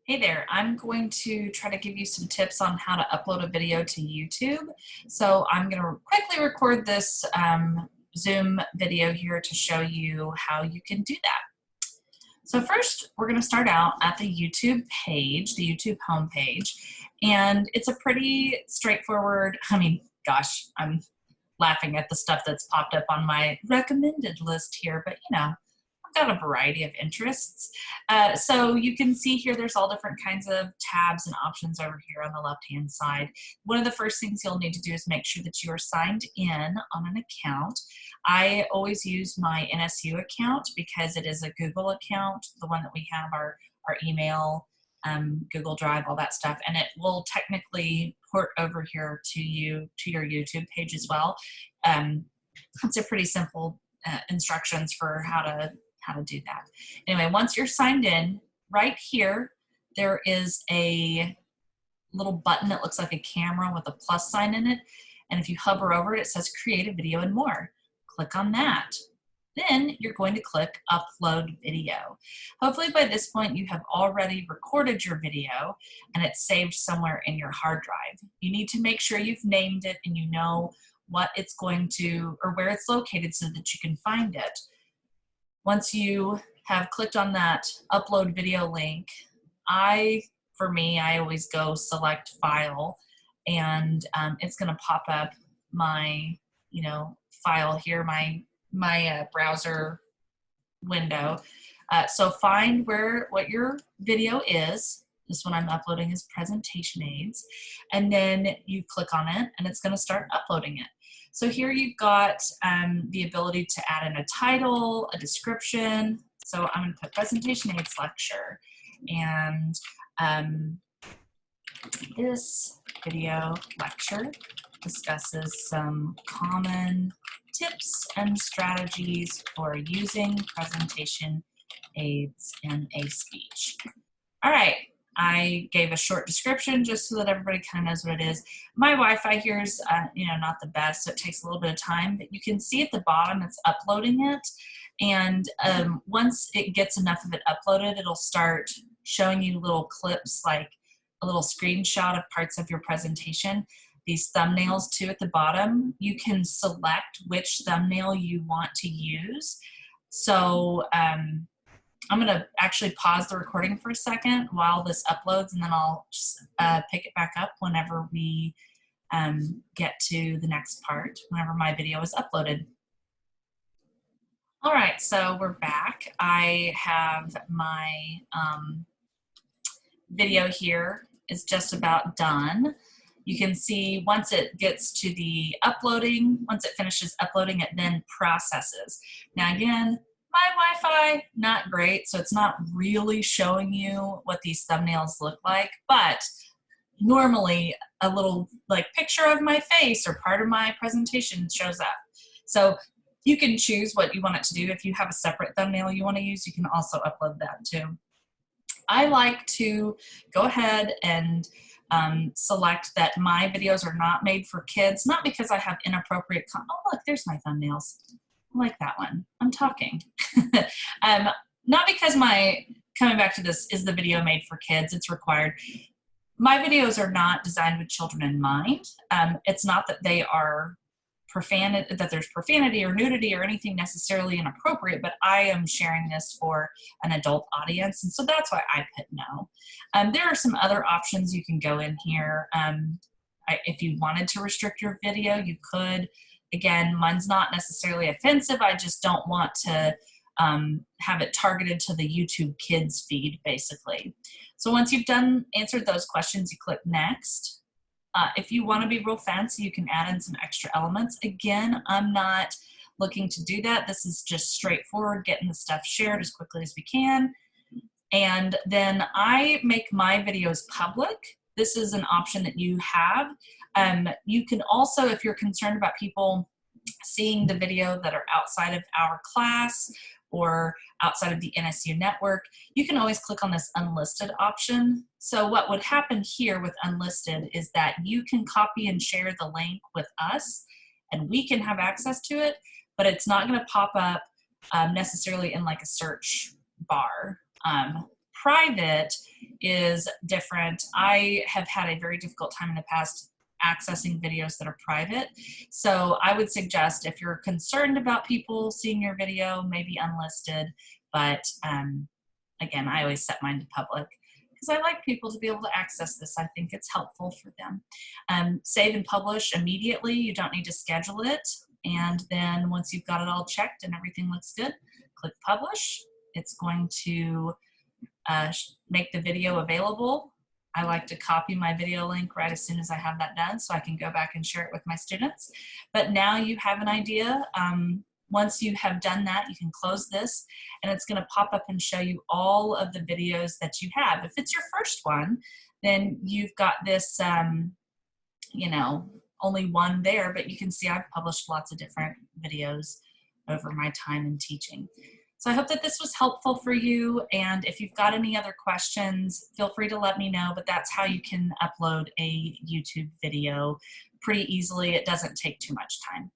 Hey there, I'm going to try to give you some tips on how to upload a video to YouTube. So I'm going to quickly record this Zoom video here to show you how you can do that. So first, we're going to start out at the YouTube page, the YouTube homepage, and it's a pretty straightforward, gosh, I'm laughing at the stuff that's popped up on my recommended list here, but I've got a variety of interests. So you can see here there's all different kinds of tabs and options over here on the left-hand side. One of the first things you'll need to do is make sure that you are signed in on an account. I always use my NSU account because it is a Google account, the one that we have our email, Google Drive, all that stuff, and it will technically port over here to your YouTube page as well. It's a pretty simple instructions for how to do that. Anyway, once you're signed in, right here, there is a little button that looks like a camera with a plus sign in it. And if you hover over it, it says create a video and more. Click on that. Then you're going to click upload video. Hopefully by this point you have already recorded your video and it's saved somewhere in your hard drive. You need to make sure you've named it and you know what it's going to, or where it's located so that you can find it. Once you have clicked on that upload video link, for me, I always go select file, and it's going to pop up my, file here, my browser window. So find what your video is. This one I'm uploading is presentation aids, and then you click on it, and it's going to start uploading it. So here you've got the ability to add in a title, a description. So I'm going to put presentation aids lecture, and this video lecture discusses some common tips and strategies for using presentation aids in a speech. All right, I gave a short description just so that everybody kind of knows what it is. My Wi-Fi here is, not the best, so it takes a little bit of time, but you can see at the bottom it's uploading it. And once it gets enough of it uploaded, it'll start showing you little clips, like a little screenshot of parts of your presentation. These thumbnails too at the bottom, you can select which thumbnail you want to use. So I'm going to actually pause the recording for a second while this uploads, and then I'll pick it back up whenever we get to the next part, whenever my video is uploaded. All right, so we're back. I have my video here is just about done. You can see once it gets to the uploading, once it finishes uploading, it then processes. Now again, my Wi-Fi, not great, so it's not really showing you what these thumbnails look like, but normally a little picture of my face or part of my presentation shows up. So you can choose what you want it to do. If you have a separate thumbnail you want to use, you can also upload that too. I like to go ahead and select that my videos are not made for kids, not because I have inappropriate oh look, there's my thumbnails. I like that one. I'm talking. Not because coming back to this, is the video made for kids? It's required. My videos are not designed with children in mind. It's not that they are that there's profanity or nudity or anything necessarily inappropriate, but I am sharing this for an adult audience, and so that's why I put no. There are some other options you can go in here. If you wanted to restrict your video, you could. Again, mine's not necessarily offensive. I just don't want to have it targeted to the YouTube Kids feed, basically. So once you've answered those questions, you click next. If you want to be real fancy, you can add in some extra elements. Again, I'm not looking to do that. This is just straightforward, getting the stuff shared as quickly as we can. And then I make my videos public. This is an option that you have. You can also, if you're concerned about people seeing the video that are outside of our class or outside of the NSU network, you can always click on this unlisted option. So what would happen here with unlisted is that you can copy and share the link with us and we can have access to it, but it's not going to pop up necessarily in like a search bar. Private is different. I have had a very difficult time in the past accessing videos that are private. So I would suggest if you're concerned about people seeing your video, maybe unlisted, but again, I always set mine to public because I like people to be able to access this. I think it's helpful for them. Save and publish immediately. You don't need to schedule it. And then once you've got it all checked and everything looks good, click publish. It's going to make the video available. I like to copy my video link right as soon as I have that done so I can go back and share it with my students. But now you have an idea. Once you have done that, you can close this and it's going to pop up and show you all of the videos that you have. If it's your first one, then you've got this, you know, only one there, but you can see I've published lots of different videos over my time in teaching. So I hope that this was helpful for you, and if you've got any other questions, feel free to let me know, but that's how you can upload a YouTube video pretty easily. It doesn't take too much time.